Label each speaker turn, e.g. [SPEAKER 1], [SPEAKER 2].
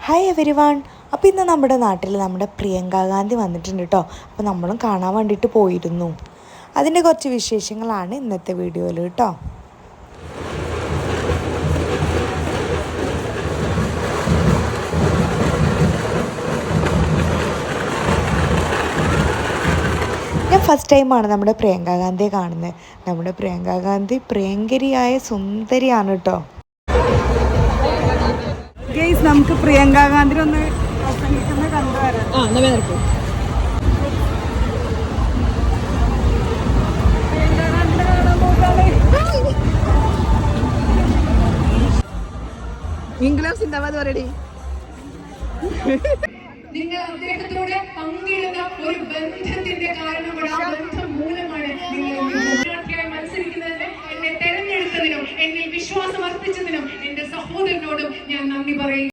[SPEAKER 1] Hi every one. അപ്പോൾ ഇന്ന് നമ്മുടെ നാട്ടിൽ നമ്മുടെ പ്രിയങ്ക ഗാന്ധി വന്നിട്ടുണ്ട് കേട്ടോ. അപ്പോൾ നമ്മളും കാണാൻ വേണ്ടിയിട്ട് പോയിരുന്നു. അതിൻ്റെ കുറച്ച് വിശേഷങ്ങളാണ് ഇന്നത്തെ വീഡിയോയിൽ കേട്ടോ. ഞാൻ ഫസ്റ്റ് ടൈമാണ് നമ്മുടെ പ്രിയങ്ക ഗാന്ധിയെ കാണുന്നത്. നമ്മുടെ പ്രിയങ്ക ഗാന്ധി പ്രിയങ്കരിയായ സുന്ദരിയാണ് കേട്ടോ.
[SPEAKER 2] നമുക്ക് പ്രിയങ്ക ഗാന്ധി ഒന്ന് കണ്ടുവരാം. ഇംഗ്ലീഷ് സിന്ദാബാദ് പറയടി.
[SPEAKER 3] നിങ്ങൾ അദ്ദേഹത്തോട് പങ്കിടുന്ന ഒരു ബന്ധത്തിന്റെ കാരണമാണ്, ആ ബന്ധം മൂലമാണ് നിങ്ങൾ മത്സരിക്കുന്നതിന് എന്നെ തെരഞ്ഞെടുത്തതിനും എന്നിൽ വിശ്വാസം അർപ്പിച്ചതിനും എന്റെ സഹോദരനോടും ഞാൻ നന്ദി പറയും.